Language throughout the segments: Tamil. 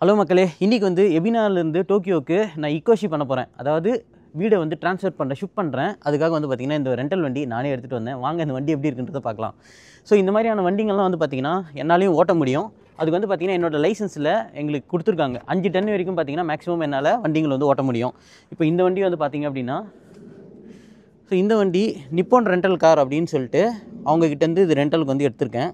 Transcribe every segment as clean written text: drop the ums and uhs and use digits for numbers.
ஹலோ மக்களே, இன்றைக்கி வந்து எபினாலேருந்து டோக்கியோவுக்கு நான் இக்கோஷி பண்ண போகிறேன். அதாவது வீடை வந்து ட்ரான்ஸ்ஃபர் பண்ணுறேன், ஷிஃப்ட் பண்ணுறேன். அதுக்காக வந்து பார்த்திங்கன்னா இந்த ரெண்டல் வண்டி நானே எடுத்துகிட்டு வந்தேன். வாங்க இந்த வண்டி எப்படி இருக்குன்றதை பார்க்கலாம். ஸோ இந்த மாதிரியான வண்டிங்கள்லாம் வந்து பார்த்திங்கன்னா என்னாலையும் ஓட்ட முடியும். அதுக்கு வந்து பார்த்திங்கன்னா என்னோடய லைசன்ஸில் எங்களுக்கு கொடுத்துருக்காங்க 5 டன் வரைக்கும் பார்த்திங்கன்னா மேக்ஸிமம் என்னால் வண்டிகள் வந்து ஓட்ட முடியும். இப்போ இந்த வண்டி வந்து பார்த்திங்க அப்படின்னா, ஸோ இந்த வண்டி நிப்பான் ரெண்டல் கார் அப்படின்னு சொல்லிட்டு அவங்கக்கிட்டேருந்து இது ரெண்டலுக்கு வந்து எடுத்திருக்கேன்.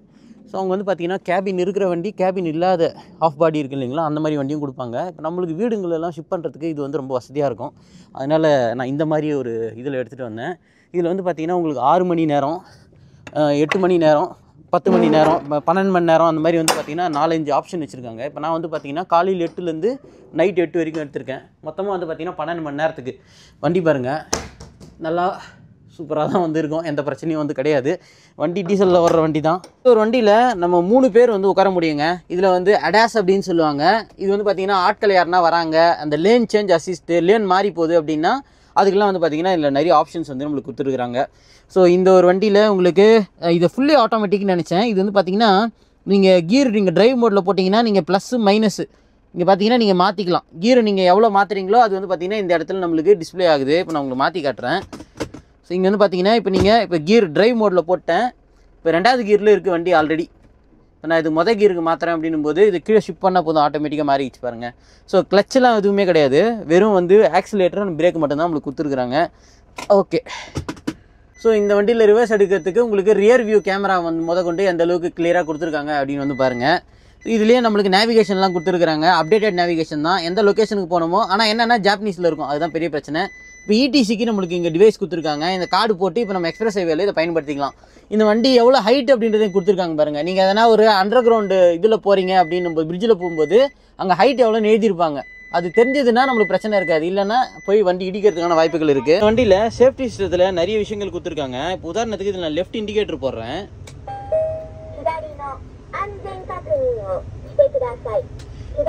ஸோ அவங்க வந்து பார்த்திங்கன்னா கேபின் இருக்கிற வண்டி, கேபின் இல்லாத ஆஃப் பாடி இருக்குது இல்லைங்களா, அந்த மாதிரி வண்டியும் கொடுப்பாங்க. இப்போ நம்மளுக்கு வீடுங்களெல்லாம் ஷிஃப்ட் பண்ணுறதுக்கு இது வந்து ரொம்ப வசதியாக இருக்கும். அதனால் நான் இந்த மாதிரி ஒரு இதில் எடுத்துகிட்டு வந்தேன். இதில் வந்து பார்த்திங்கன்னா உங்களுக்கு 6 மணி நேரம், 8 மணி நேரம், 10 மணி நேரம், 12 மணி நேரம், அந்த மாதிரி வந்து பார்த்திங்கன்னா 4-5 ஆப்ஷன் வச்சுருக்காங்க. இப்போ நான் வந்து பார்த்திங்கன்னா காலையில் 8லேருந்து நைட் 8 வரைக்கும் எடுத்திருக்கேன். மொத்தமாக வந்து பார்த்திங்கன்னா 12 மணி நேரத்துக்கு வண்டி பாருங்கள். நல்லா சூப்பராக தான் வந்து இருக்கும், எந்த பிரச்சனையும் வந்து கிடையாது. வண்டி டீசலில் வர்ற வண்டி தான். ஒரு வண்டியில் நம்ம 3 பேர் வந்து உட்கார முடியுங்க. இதில் வந்து அடாஸ் அப்படின்னு சொல்லுவாங்க. இது வந்து பார்த்திங்கன்னா ஆட்கள் யாருன்னா வராங்க, அந்த லேன் சேஞ்ச் அசிஸ்ட்டு, லேன் மாறி போகுது அப்படின்னா அதுக்கெல்லாம் வந்து பார்த்திங்கன்னா இதில் நிறைய ஆப்ஷன்ஸ் வந்து நம்மளுக்கு கொடுத்துருக்குறாங்க. ஸோ இந்த ஒரு வண்டியில் உங்களுக்கு இது ஃபுல்லி ஆட்டோமேட்டிக்னு நினச்சேன். இது வந்து பார்த்திங்கன்னா நீங்கள் ட்ரைவ் மோடில் போட்டிங்கன்னா நீங்கள் ப்ளஸ்ஸு மைனஸு இங்கே பார்த்தீங்கன்னா நீங்கள் மாற்றிக்கலாம். கீரை நீங்கள் எவ்வளோ மாற்றுறீங்களோ அது வந்து பார்த்திங்கன்னா இந்த இடத்துல நம்மளுக்கு டிஸ்பிளே ஆகுது. இப்போ நான் உங்களுக்கு மாற்றி காட்டுறேன். ஸோ இங்கே வந்து பார்த்தீங்கன்னா இப்போ கீர் ட்ரைவ் மோடில் போட்டேன். இப்போ 2வது கீரில் இருக்குது வண்டி ஆல்ரெடி. இப்போ நான் இது மொதல் கீருக்கு மாற்றுறேன் அப்படின்னும் போது இது கீழே ஷிஃப்ட் பண்ணால் போதும், ஆட்டோமேட்டிக்காக மாறிடுச்சு பாருங்கள். ஸோ கிளச்செலாம் எதுவுமே கிடையாது, வெறும் வந்து ஆக்சிலேட்டர் பிரேக் மட்டும்தான் நம்மளுக்கு கொடுத்துருக்குறாங்க. ஓகே. ஸோ இந்த வண்டியில் ரிவர்ஸ் எடுக்கிறதுக்கு உங்களுக்கு ரியர் வியூ கேமரா வந்து கொண்டு எந்த அளவுக்கு கிளியராக கொடுத்துருக்காங்க அப்படின்னு வந்து பாருங்கள். இதுலேயே நம்மளுக்கு நேவிகேஷன்லாம் கொடுத்துருக்குறாங்க. அப்டேட்டட் நேவிகேஷன் தான், எந்த லொக்கேஷனுக்கு போகணுமோ. ஆனால் என்னென்னா ஜாப்பனீஸில் இருக்கும், அதுதான் பெரிய பிரச்சனை. இப்போ இடிசிக்கு நம்மளுக்கு இங்கே டிவைஸ் கொடுத்துருக்காங்க. இந்த கார்டு போட்டு இப்போ நம்ம எக்ஸ்பிரஸ் ஹைவேல இதை பயன்படுத்திக்கலாம். இந்த வண்டி எவ்வளோ ஹைட் அப்படின்றதையும் கொடுத்துருக்காங்க பாருங்கள். நீங்கள் எதனா ஒரு அண்டர் கிரவுண்டு இதில் போகிறீங்க அப்படின்னும் போது, பிரிட்ஜில் போகும்போது அங்கே ஹைட் எவ்வளோன்னு எழுதியிருப்பாங்க. அது தெரிஞ்சதுன்னா நம்மளுக்கு பிரச்சனை இருக்காது, இல்லைன்னா போய் வண்டி இடிக்கிறதுக்கான வாய்ப்புகள் இருக்குது. வண்டியில் சேஃப்டி சிஸ்டத்தில் நிறைய விஷயங்கள் கொடுத்துருக்காங்க. இப்போ உதாரணத்துக்கு இதில் நான் லெஃப்ட் இண்டிகேட்டர் போடுறேன்.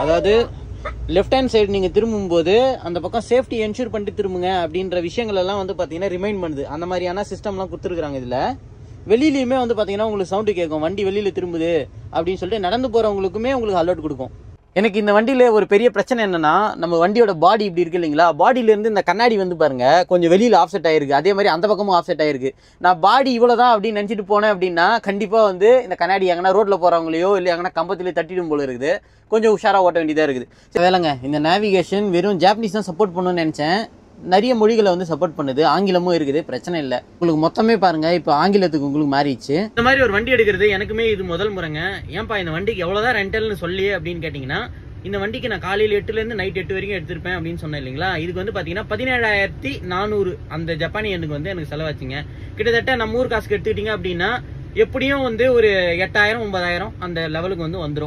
அதாவது லெஃப்ட் ஹேண்ட் சைடு நீங்கள் திரும்பும்போது அந்த பக்கம் சேஃப்டி என்ஷூர் பண்ணிட்டு திரும்புங்க அப்படின்ற விஷயங்கள் எல்லாம் வந்து பார்த்தீங்கன்னா ரிமைண்ட் பண்ணுது. அந்த மாதிரியான சிஸ்டம்லாம் கொடுத்துருக்காங்க. இதில் வெளியிலையுமே வந்து பார்த்தீங்கன்னா உங்களுக்கு சவுண்டு கேட்கும், வண்டி வெளியில் திரும்புது அப்படின்னு சொல்லிட்டு நடந்து போகிறவங்களுக்குமே உங்களுக்கு அலர்ட் கொடுக்கும். எனக்கு இந்த வண்டியில் ஒரு பெரிய பிரச்சனை என்னென்னா, நம்ம வண்டியோட பாடி இப்படி இருக்குது இல்லைங்களா, பாடியிலேருந்து இந்த கண்ணாடி வந்து பாருங்கள் கொஞ்சம் வெளியில் ஆஃப்செட் ஆகிருக்கு. அதே மாதிரி அந்த பக்கமும் ஆஃப்செட் ஆகிருக்கு. நான் பாடி இவ்வளோ தான் அப்படின்னு நினச்சிட்டு போனேன் அப்படின்னா கண்டிப்பாக வந்து இந்த கண்ணாடி எங்கன்னா ரோட்டில் போகிறவங்களையோ இல்லை எங்கன்னா கம்பத்திலே தட்டிடும் போல இருக்குது. கொஞ்சம் உஷாராக ஓட்ட வேண்டியதாக இருக்குது. வேலைங்க, இந்த நேவிகேஷன் வெறும் ஜாப்பனீஸ் தான் சப்போர்ட் பண்ணணும்னு நினச்சேன். நிறைய மொழிகளை வந்து சப்போர்ட் பண்ணுது, ஆங்கிலமும் இருக்குது, பிரச்சனை இல்லை. உங்களுக்கு மொத்தமே பாருங்கள் இப்போ ஆங்கிலத்துக்கு உங்களுக்கு மாறிடுச்சு. இந்த மாதிரி ஒரு வண்டி எடுக்கிறது எனக்குமே இது முதல் முறைங்க. ஏன்ப்பா இந்த வண்டிக்கு எவ்வளோதான் ரெண்டல்னு சொல்லி அப்படின்னு கேட்டிங்கன்னா, இந்த வண்டிக்கு நான் காலையில் 8லேருந்து நைட் 8 வரைக்கும் எடுத்திருப்பேன் அப்படின்னு சொன்னேன் இல்லைங்களா. இதுக்கு வந்து பார்த்தீங்கன்னா 17,400 அந்த ஜப்பானி எண்ணுக்கு வந்து எனக்கு செலவாச்சுங்க. கிட்டத்தட்ட நம்ம ஊர் காசுக்கு எடுத்துக்கிட்டிங்க அப்படின்னா எப்படியும் வந்து ஒரு 8,000 9,000 அந்த லெவலுக்கு வந்து வந்துடும்.